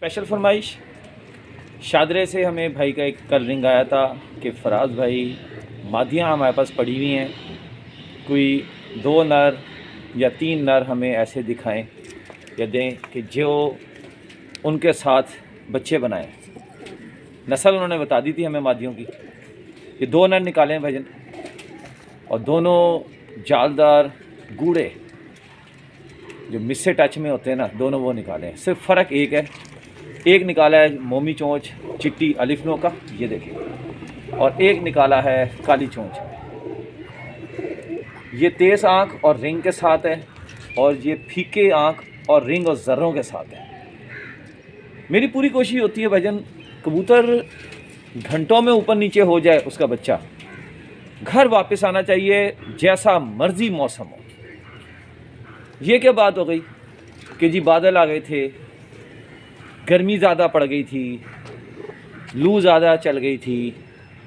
Special फरमाइश शादरे से हमें भाई का एक कल रिंग आया था कि फराज भाई मादियाँ हमारे पास पड़ी हुई हैं, कोई 2 नर या 3 नर हमें ऐसे दिखाएं या दें कि जो उनके साथ बच्चे बनाएं। नस्ल उन्होंने बता दी थी हमें मादियों की कि 2 नर निकालें भजन, और दोनों जालदार गूढ़े जो मिस्से टच में होते हैं ना, दोनों वो निकालें। सिर्फ फ़र्क एक है, एक निकाला है मोमी चोंच चिट्टी अलिफनों का, ये देखिए, और एक निकाला है काली चोंच। ये तेज़ आँख और रिंग के साथ है, और ये फीके आँख और रिंग और ज़र्रों के साथ है। मेरी पूरी कोशिश होती है भजन, कबूतर घंटों में ऊपर नीचे हो जाए, उसका बच्चा घर वापस आना चाहिए जैसा मर्जी मौसम हो। ये क्या बात हो गई कि जी बादल आ गए थे, गर्मी ज़्यादा पड़ गई थी, लू ज़्यादा चल गई थी,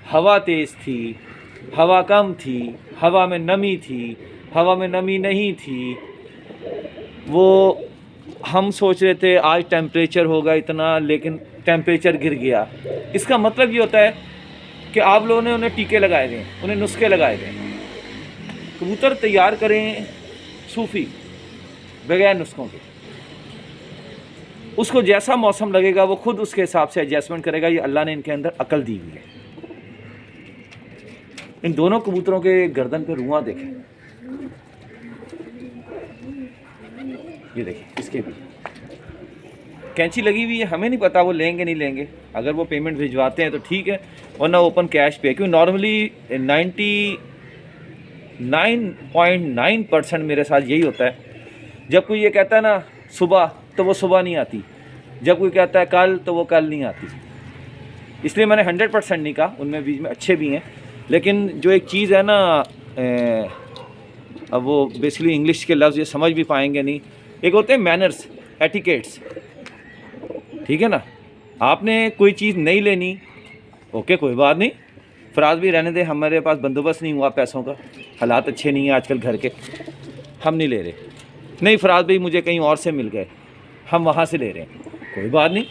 हवा तेज़ थी, हवा कम थी, हवा में नमी थी, हवा में नमी नहीं थी। वो हम सोच रहे थे आज टेम्परेचर होगा इतना, लेकिन टेम्परेचर गिर गया। इसका मतलब ये होता है कि आप लोगों ने उन्हें टीके लगाए हुए, उन्हें नुस्खे लगाए हुए। कबूतर तैयार करें सूफ़ी बगैर नुस्खों के, उसको जैसा मौसम लगेगा वो खुद उसके हिसाब से एडजस्टमेंट करेगा। ये अल्लाह ने इनके अंदर अकल दी हुई है। इन दोनों कबूतरों के गर्दन पे रुआं देखें, ये देखिए, इसके भी कैंची लगी हुई है। हमें नहीं पता वो लेंगे नहीं लेंगे, अगर वो पेमेंट भिजवाते हैं तो ठीक है, वरना ओपन कैश पे। क्योंकि नॉर्मली 99.9% मेरे साथ यही होता है। जब कोई ये कहता है ना सुबह, तो वो सुबह नहीं आती। जब कोई कहता है कल, तो वो कल नहीं आती। इसलिए मैंने 100% नहीं कहा, उनमें बीच में अच्छे भी हैं। लेकिन जो एक चीज़ है ना, अब वो बेसिकली इंग्लिश के लफ्ज़ ये समझ भी पाएंगे नहीं। एक होते हैं मैनर्स, एटिकेट्स, ठीक है ना। आपने कोई चीज़ नहीं लेनी, ओके कोई बात नहीं, फराज भी रहने दे, हमारे पास बंदोबस्त नहीं हुआ पैसों का, हालात अच्छे नहीं हैं आजकल घर के, हम नहीं ले रहे। नहीं फराज भाई मुझे कहीं और से मिल गए, हम वहाँ से ले रहे हैं, कोई बात नहीं।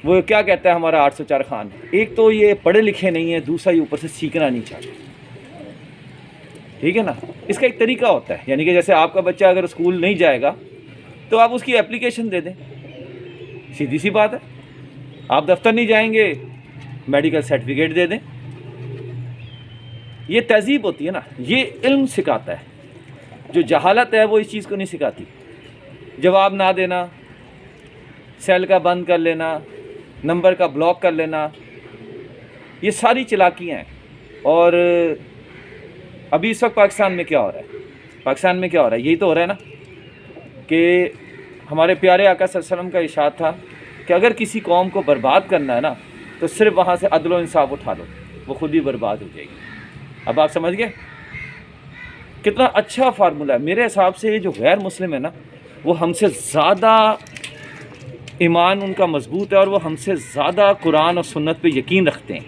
वो क्या कहता है हमारा 804 खान, एक तो ये पढ़े लिखे नहीं है, दूसरा ये ऊपर से सीखना नहीं चाहते, ठीक है ना। इसका एक तरीका होता है, यानी कि जैसे आपका बच्चा अगर स्कूल नहीं जाएगा तो आप उसकी एप्लीकेशन दे दें, सीधी सी बात है। आप दफ्तर नहीं जाएंगे, मेडिकल सर्टिफिकेट दे दें। ये तहजीब होती है ना, ये इल्म सिखाता है। जो जहालत है वो इस चीज़ को नहीं सिखाती। जवाब ना देना, सेल का बंद कर लेना, नंबर का ब्लॉक कर लेना, ये सारी चालाकियाँ हैं। और अभी इस वक्त पाकिस्तान में क्या हो रहा है, पाकिस्तान में क्या हो रहा है, यही तो हो रहा है ना कि हमारे प्यारे आका सल्लल्लाहु अलैहि वसल्लम का इरशाद था कि अगर किसी कौम को बर्बाद करना है ना, तो सिर्फ वहाँ से अदल व इंसाफ उठा लो, वो खुद ही बर्बाद हो जाएगी। अब आप समझ गए कितना अच्छा फार्मूला है। मेरे हिसाब से जो गैर मुस्लिम है ना, वो हमसे ज़्यादा ईमान उनका मजबूत है, और वो हमसे ज़्यादा कुरान और सुन्नत पे यकीन रखते हैं।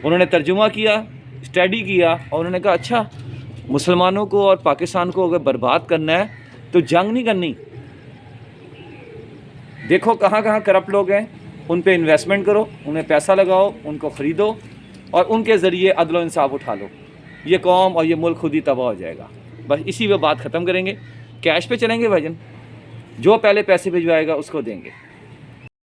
उन्होंने तर्जुमा किया, स्टडी किया, और उन्होंने कहा अच्छा मुसलमानों को और पाकिस्तान को अगर बर्बाद करना है तो जंग नहीं करनी। देखो कहाँ कहाँ करप्ट लोग हैं, उन पे इन्वेस्टमेंट करो, उन्हें पैसा लगाओ, उनको ख़रीदो, और उनके ज़रिए अदल व इंसाफ उठा लो। ये कौम और ये मुल्क खुद ही तबाह हो जाएगा। बस इसी पे बात ख़त्म करेंगे, कैश पे चलेंगे भाईजान, जो पहले पैसे भिजवाएगा उसको देंगे।